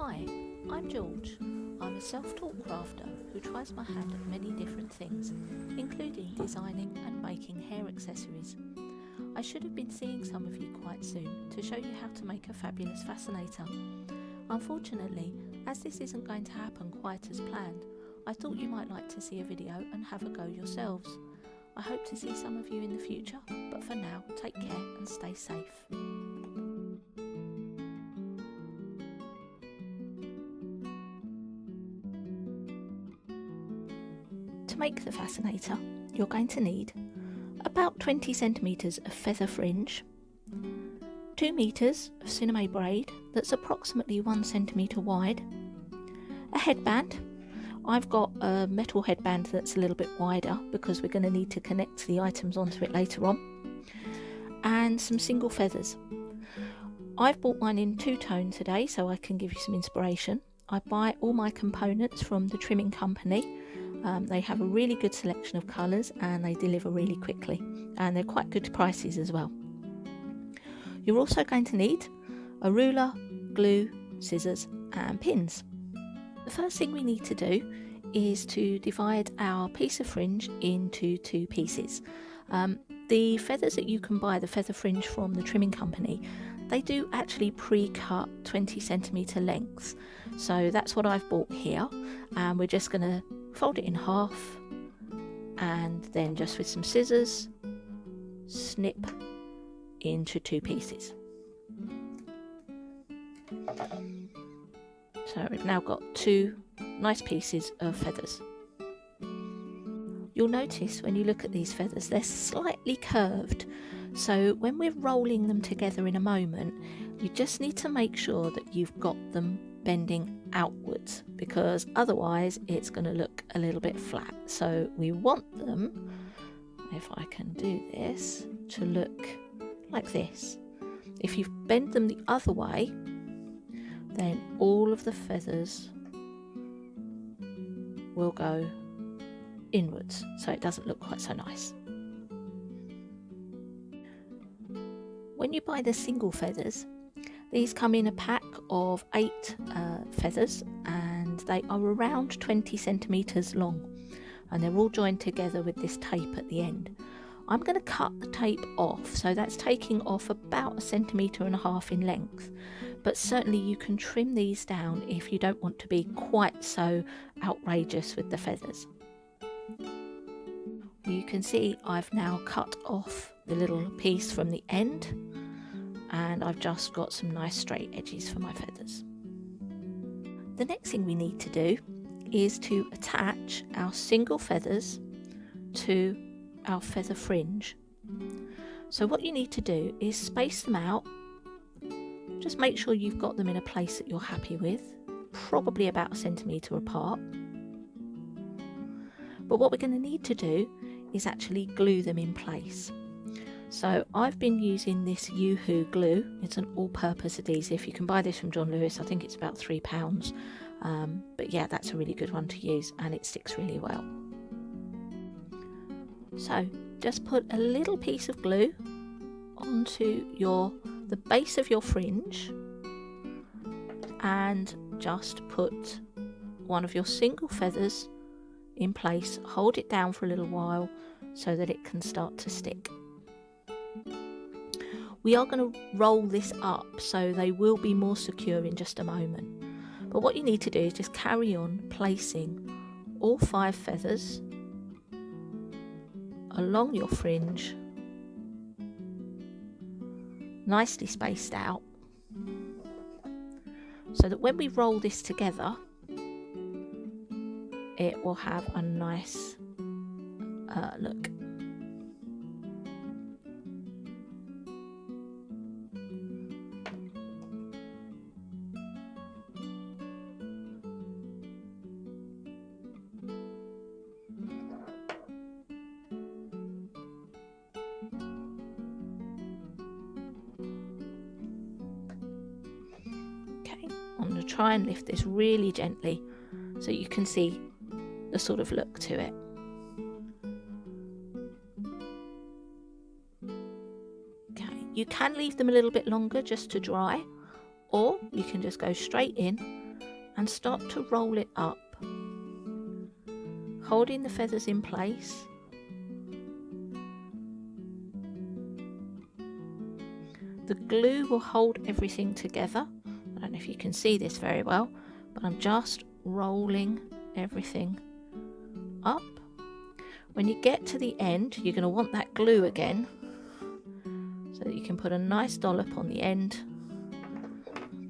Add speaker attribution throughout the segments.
Speaker 1: Hi, I'm George. I'm a self-taught crafter who tries my hand at many different things, including designing and making hair accessories. I should have been seeing some of you quite soon to show you how to make a fabulous fascinator. Unfortunately, as this isn't going to happen quite as planned, I thought you might like to see a video and have a go yourselves. I hope to see some of you in the future, but for now, take care and stay safe. To make the fascinator, you're going to need about 20 centimetres of feather fringe, 2 metres of cinema braid that's approximately 1 centimetre wide, a headband. I've got a metal headband that's a little bit wider because we're going to need to connect the items onto it later on, and some single feathers. I've bought mine in two-tone today so I can give you some inspiration. I buy all my components from the trimming company. They have a really good selection of colours and they deliver really quickly, and they're quite good prices as well. You're also going to need a ruler, glue, scissors and pins. The first thing we need to do is to divide our piece of fringe into two pieces. The feathers that you can buy, the feather fringe from the trimming company, they do actually pre-cut 20 centimetre lengths. So that's what I've bought here, and we're just going to fold it in half and then just with some scissors snip into two pieces. So we've now got two nice pieces of feathers. You'll notice when you look at these feathers they're slightly curved, so when we're rolling them together in a moment you just need to make sure that you've got them bending outwards, because otherwise it's going to look a little bit flat. So we want them, if I can do this, to look like this. If you bend them the other way, then all of the feathers will go inwards, so it doesn't look quite so nice. When you buy the single feathers, these come in a pack of 8 feathers, and they are around 20 centimetres long, and they're all joined together with this tape at the end. I'm going to cut the tape off, so that's taking off about 1.5 centimetres in length, but certainly you can trim these down if you don't want to be quite so outrageous with the feathers. You can see I've now cut off the little piece from the end, and I've just got some nice straight edges for my feathers. The next thing we need to do is to attach our single feathers to our feather fringe. So what you need to do is space them out. Just make sure you've got them in a place that you're happy with, probably about 1 centimetre apart. But what we're going to need to do is actually glue them in place. So I've been using this Yoo-Hoo glue. It's an all-purpose adhesive. You can buy this from John Lewis. I think it's about £3. But yeah, that's a really good one to use, and it sticks really well. So just put a little piece of glue onto the base of your fringe, and just put one of your single feathers in place. Hold it down for a little while so that it can start to stick. We are going to roll this up so they will be more secure in just a moment. But what you need to do is just carry on placing all 5 feathers along your fringe, nicely spaced out, so that when we roll this together it will have a nice look. I'm going to try and lift this really gently so you can see the sort of look to it. Okay, you can leave them a little bit longer just to dry, or you can just go straight in and start to roll it up, holding the feathers in place. The glue will hold everything together. I don't know if you can see this very well, but I'm just rolling everything up. When you get to the end, you're going to want that glue again, so that you can put a nice dollop on the end,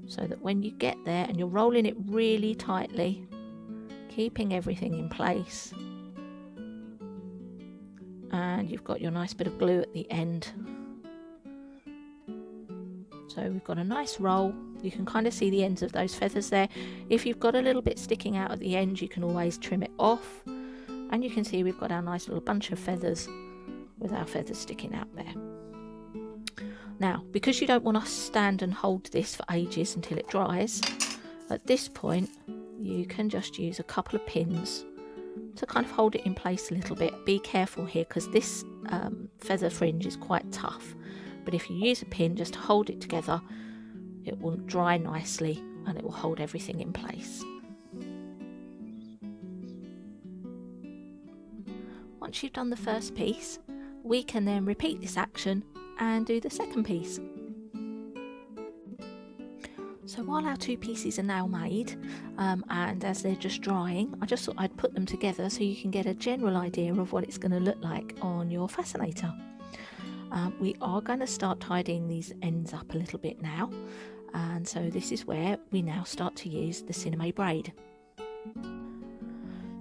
Speaker 1: so that when you get there and you're rolling it really tightly, keeping everything in place, and you've got your nice bit of glue at the end. So we've got a nice roll. You can kind of see the ends of those feathers there. If you've got a little bit sticking out at the end, you can always trim it off. And you can see we've got our nice little bunch of feathers with our feathers sticking out there. Now, because you don't want to stand and hold this for ages until it dries, at this point you can just use a couple of pins to kind of hold it in place a little bit. Be careful here, because this feather fringe is quite tough. But if you use a pin just to hold it together, it will dry nicely and it will hold everything in place. Once you've done the first piece, we can then repeat this action and do the second piece. So while our two pieces are now made, and as they're just drying, I just thought I'd put them together so you can get a general idea of what it's going to look like on your fascinator. We are going to start tidying these ends up a little bit now, and so this is where we now start to use the cinnamon braid.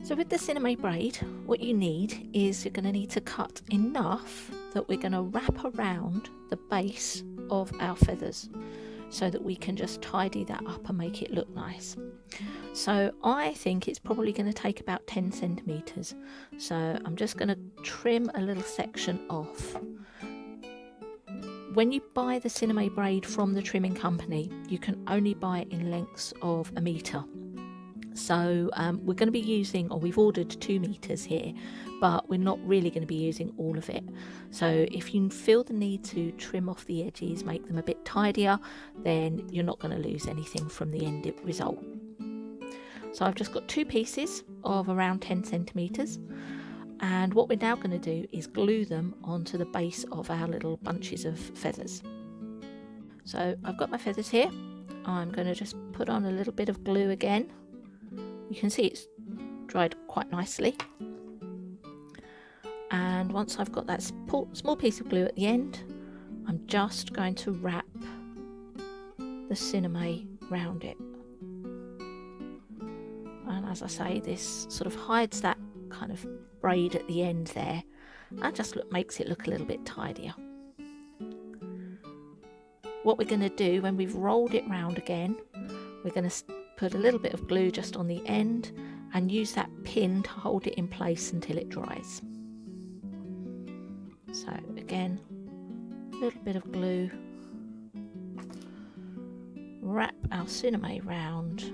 Speaker 1: So with the cinnamon braid, what you need is you're going to need to cut enough that we're going to wrap around the base of our feathers, so that we can just tidy that up and make it look nice. So I think it's probably going to take about 10 centimeters. So I'm just going to trim a little section off. When you buy the cinnamon braid from the trimming company, you can only buy it in lengths of 1 meter. So we're going to be using, or we've ordered 2 meters here, but we're not really going to be using all of it. So if you feel the need to trim off the edges, make them a bit tidier, then you're not going to lose anything from the end result. So I've just got 2 pieces of around 10 centimeters. And what we're now going to do is glue them onto the base of our little bunches of feathers. So I've got my feathers here. I'm going to just put on a little bit of glue again. You can see it's dried quite nicely. And once I've got that small piece of glue at the end, I'm just going to wrap the cinnamon round it. And as I say, this sort of hides that kind of braid at the end there, and just makes it look a little bit tidier. What we're going to do when we've rolled it round again, we're going to put a little bit of glue just on the end and use that pin to hold it in place until it dries. So again, a little bit of glue, wrap our cinnamon round.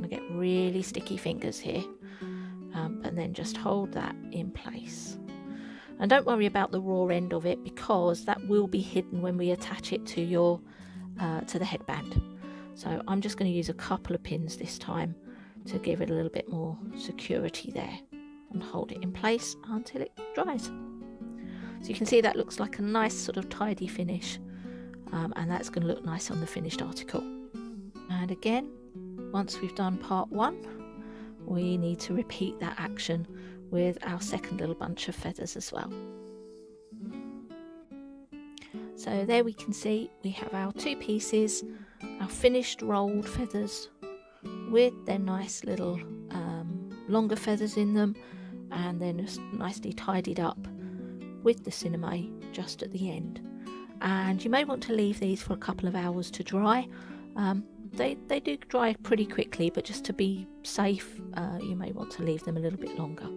Speaker 1: Get really sticky fingers here, and then just hold that in place. And don't worry about the raw end of it, because that will be hidden when we attach it to your to the headband. So I'm just going to use a couple of pins this time to give it a little bit more security there, and hold it in place until it dries. So you can see that looks like a nice sort of tidy finish, and that's going to look nice on the finished article. And again, once we've done part 1, we need to repeat that action with our second little bunch of feathers as well. So there we can see we have our 2 pieces, our finished rolled feathers with their nice little longer feathers in them, and then just nicely tidied up with the cinnamon just at the end. And you may want to leave these for a couple of hours to dry. They do dry pretty quickly, but just to be safe, you may want to leave them a little bit longer.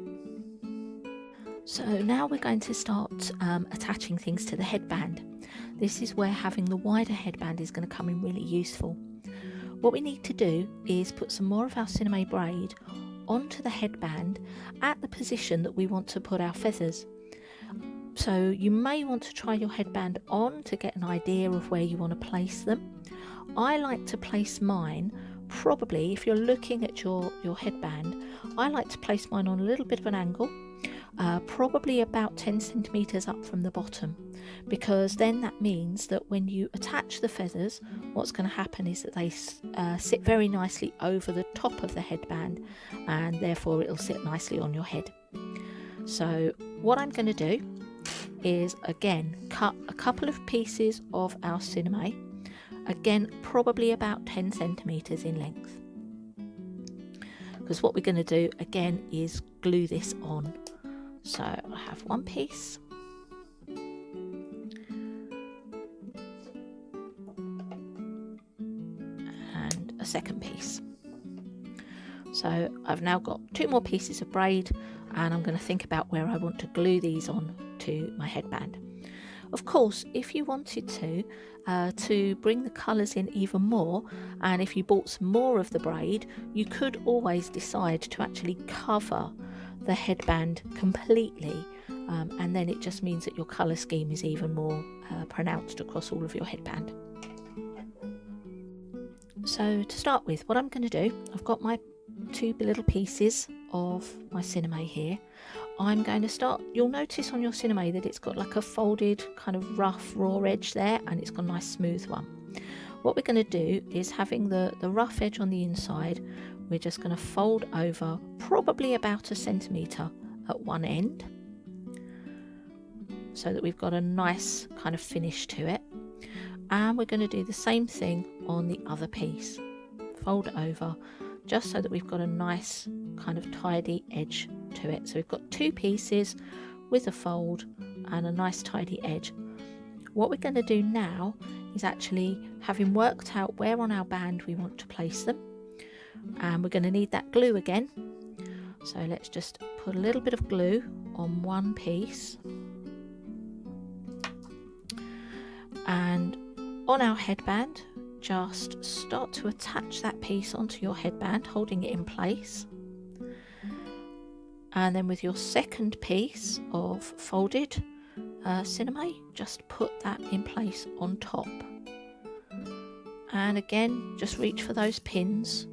Speaker 1: So now we're going to start attaching things to the headband. This is where having the wider headband is going to come in really useful. What we need to do is put some more of our cinnamon braid onto the headband at the position that we want to put our feathers. So you may want to try your headband on to get an idea of where you want to place them. I like to place mine, probably if you're looking at your headband, I like to place mine on a little bit of an angle, probably about 10 centimeters up from the bottom, because then that means that when you attach the feathers, what's going to happen is that they sit very nicely over the top of the headband, and therefore it'll sit nicely on your head. So what I'm going to do is again cut a couple of pieces of our cinnamon, again probably about 10 centimeters in length, because what we're going to do again is glue this on. So I have one piece, and a second piece. So I've now got two more pieces of braid, and I'm going to think about where I want to glue these on to my headband. Of course, if you wanted to bring the colours in even more, and if you bought some more of the braid, you could always decide to actually cover the headband completely, and then it just means that your colour scheme is even more pronounced across all of your headband. So to start with, what I'm going to do, I've got my two little pieces of my cinnamon here. I'm going to start, you'll notice on your cinnamon that it's got like a folded kind of rough raw edge there, and it's got a nice smooth one. What we're going to do is, having the rough edge on the inside, we're just going to fold over probably about 1 centimetre at one end, so that we've got a nice kind of finish to it. And we're going to do the same thing on the other piece, fold over just so that we've got a nice kind of tidy edge to it. So we've got two pieces with a fold and a nice tidy edge. What we're going to do now is, actually having worked out where on our band we want to place them, and we're going to need that glue again. So let's just put a little bit of glue on one piece, and on our headband just start to attach that piece onto your headband, holding it in place. And then with your second piece of folded cinnamon, just put that in place on top. And again, just reach for those pins,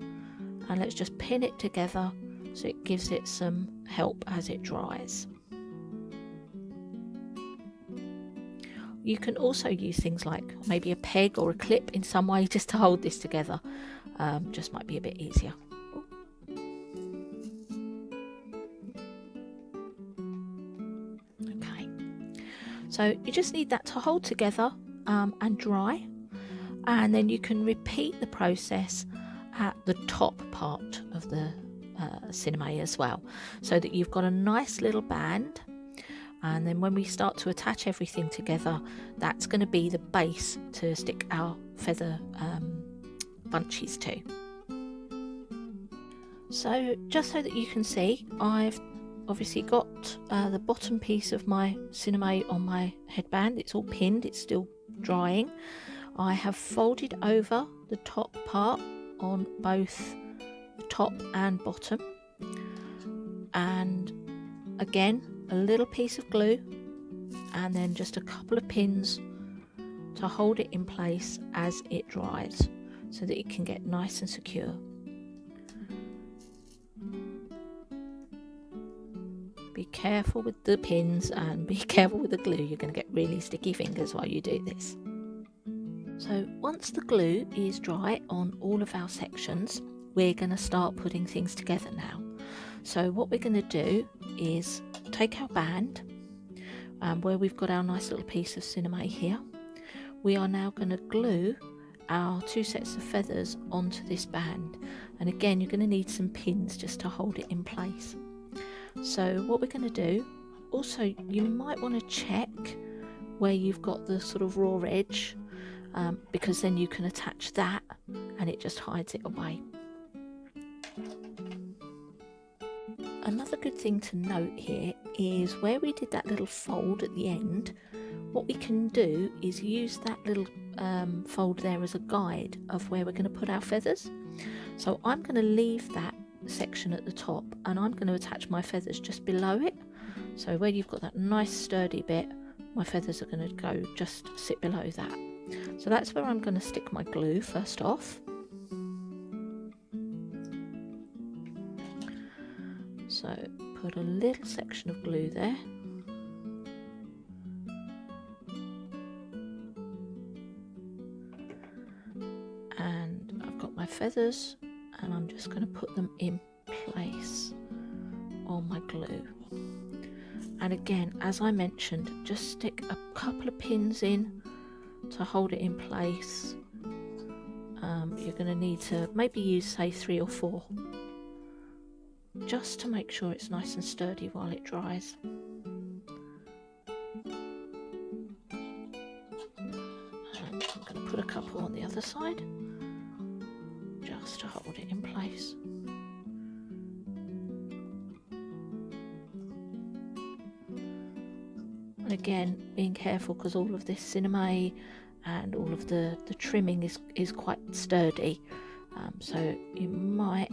Speaker 1: and let's just pin it together so it gives it some help as it dries. You can also use things like maybe a peg or a clip in some way just to hold this together. Just might be a bit easier. Okay, so you just need that to hold together and dry, and then you can repeat the process at the top part of the cinnamon as well, so that you've got a nice little band. And then when we start to attach everything together, that's going to be the base to stick our feather bunches to. So just so that you can see, I've obviously got the bottom piece of my cinnamon on my headband. It's all pinned, it's still drying. I have folded over the top part on both the top and bottom, and again a little piece of glue, and then just a couple of pins to hold it in place as it dries, so that it can get nice and secure. Be careful with the pins and be careful with the glue, you're going to get really sticky fingers while you do this. So once the glue is dry on all of our sections, we're going to start putting things together now. So what we're going to do is take our band, where we've got our nice little piece of cinnamon here. We are now going to glue our two sets of feathers onto this band, and again you're going to need some pins just to hold it in place. So what we're going to do, also you might want to check where you've got the sort of raw edge, because then you can attach that and it just hides it away. Another good thing to note here is where we did that little fold at the end, what we can do is use that little fold there as a guide of where we're going to put our feathers. So I'm going to leave that section at the top, and I'm going to attach my feathers just below it, So where you've got that nice sturdy bit, my feathers are going to go just sit below that. So that's where I'm going to stick my glue first off. So put a little section of glue there. And I've got my feathers and I'm just going to put them in place on my glue. And again, as I mentioned, just stick a couple of pins in to hold it in place. You're going to need to maybe use, say, 3 or 4, just to make sure it's nice and sturdy while it dries. And I'm going to put a couple on the other side, just to hold it in place. And again, being careful, because all of this cinnamon and all of the trimming is quite sturdy, so you might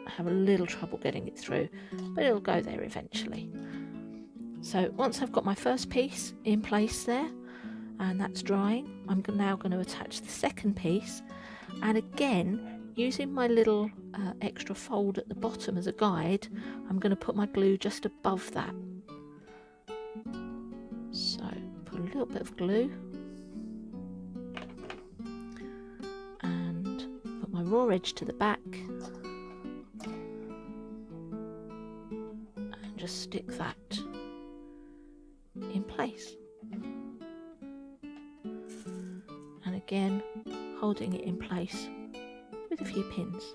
Speaker 1: have a little trouble getting it through, but it'll go there eventually. So once I've got my first piece in place there and that's drying, I'm now going to attach the second piece, and again, using my little extra fold at the bottom as a guide, I'm going to put my glue just above that. So put a little bit of glue and put my raw edge to the back and just stick that in place. And again, holding it in place with a few pins.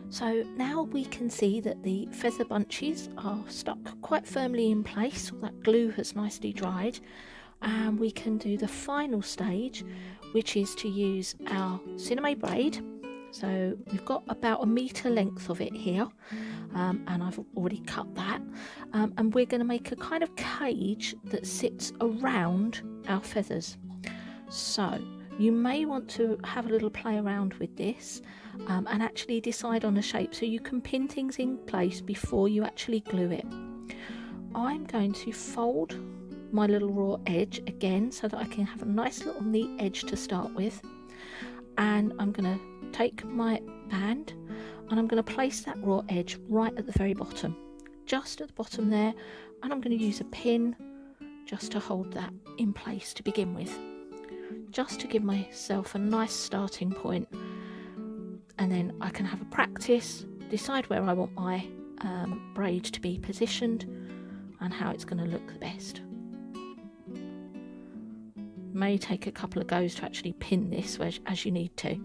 Speaker 1: So now we can see that the feather bunches are stuck quite firmly in place. All that glue has nicely dried, and we can do the final stage, which is to use our cinnamon braid. So we've got about 1 meter length of it here, and I've already cut that, and we're going to make a kind of cage that sits around our feathers. So you may want to have a little play around with this and actually decide on a shape, so you can pin things in place before you actually glue it. I'm going to fold my little raw edge again so that I can have a nice little neat edge to start with, and I'm going to take my band and I'm going to place that raw edge right at the very bottom, just at the bottom there, and I'm going to use a pin just to hold that in place to begin with, just to give myself a nice starting point, and then I can have a practice, decide where I want my braid to be positioned and how it's going to look the best. May take a couple of goes to actually pin this as you need to.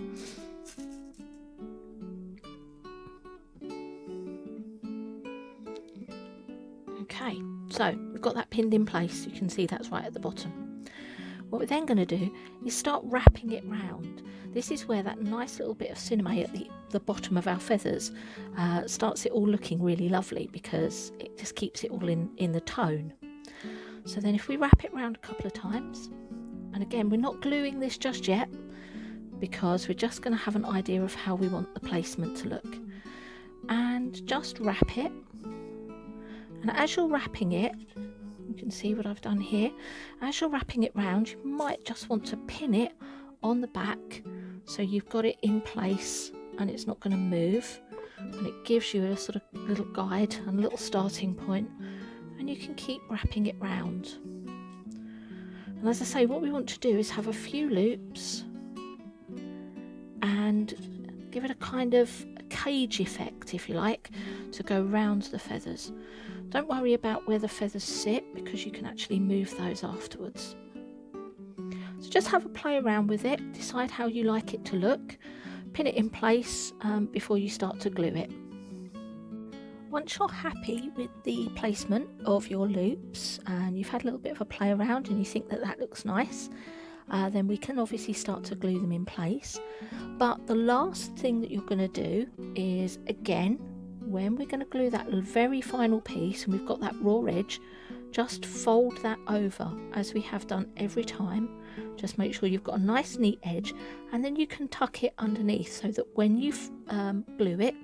Speaker 1: Okay, so we've got that pinned in place. You can see that's right at the bottom. What we're then going to do is start wrapping it round. This is where that nice little bit of cinnamon at the bottom of our feathers starts it all looking really lovely, because it just keeps it all in the tone. So then if we wrap it round a couple of times, and again, we're not gluing this just yet, because we're just going to have an idea of how we want the placement to look. And just wrap it. And as you're wrapping it, you can see what I've done here. As you're wrapping it round, you might just want to pin it on the back so you've got it in place and it's not going to move. And it gives you a sort of little guide and a little starting point, and you can keep wrapping it round. And as I say, what we want to do is have a few loops and give it a kind of cage effect, if you like, to go round the feathers. Don't worry about where the feathers sit, because you can actually move those afterwards. So just have a play around with it, decide how you like it to look, pin it in place before you start to glue it. Once you're happy with the placement of your loops and you've had a little bit of a play around and you think that that looks nice, then we can obviously start to glue them in place. But the last thing that you're going to do is, again, when we're going to glue that very final piece and we've got that raw edge, just fold that over as we have done every time, Just make sure you've got a nice neat edge, and then you can tuck it underneath so that when you glue it,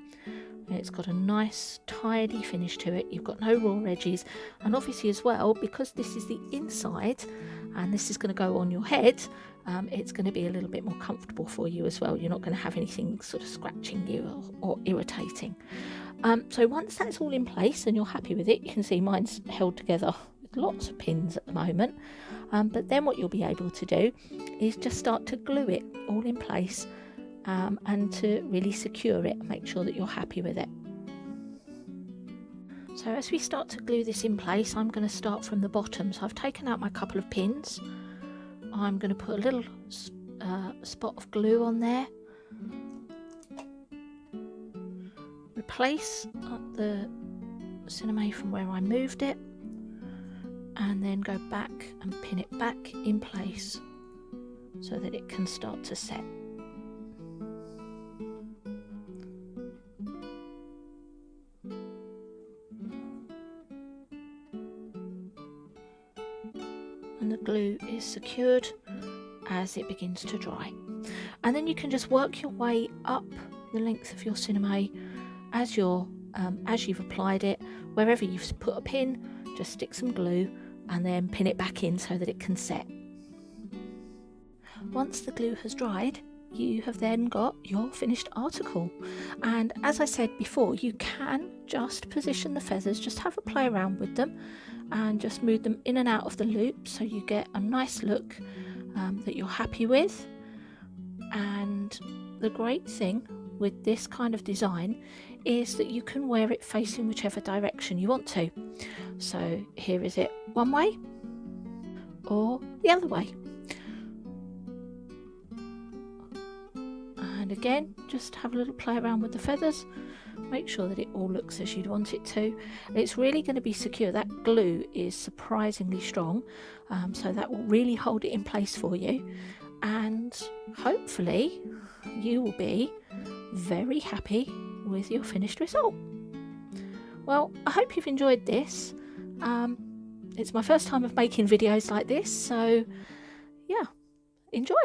Speaker 1: it's got a nice tidy finish to it. You've got no raw edges, and obviously as well, because this is the inside and this is going to go on your head, it's going to be a little bit more comfortable for you as well. You're not going to have anything sort of scratching you or irritating. So once that's all in place and you're happy with it, you can see mine's held together with lots of pins at the moment, but then what you'll be able to do is just start to glue it all in place, and to really secure it and make sure that you're happy with it. So as we start to glue this in place, I'm going to start from the bottom. So I've taken out my couple of pins. I'm going to put a little spot of glue on there, replace the cinnamon from where I moved it, and then go back and pin it back in place so that it can start to set. And the glue is secured as it begins to dry, and then you can just work your way up the length of your cinnamon as you've applied it. Wherever you've put a pin, just stick some glue and then pin it back in so that it can set. Once the glue has dried, you have then got your finished article. And as I said before, you can just position the feathers, just have a play around with them and just move them in and out of the loop so you get a nice look that you're happy with. And the great thing with this kind of design is that you can wear it facing whichever direction you want to. So here is it one way or the other way. And again, just have a little play around with the feathers, make sure that it all looks as you'd want it to. It's really going to be secure. That glue is surprisingly strong, so that will really hold it in place for you, and hopefully you will be very happy with your finished result. Well, I hope you've enjoyed this. It's my first time of making videos like this, so yeah, enjoy.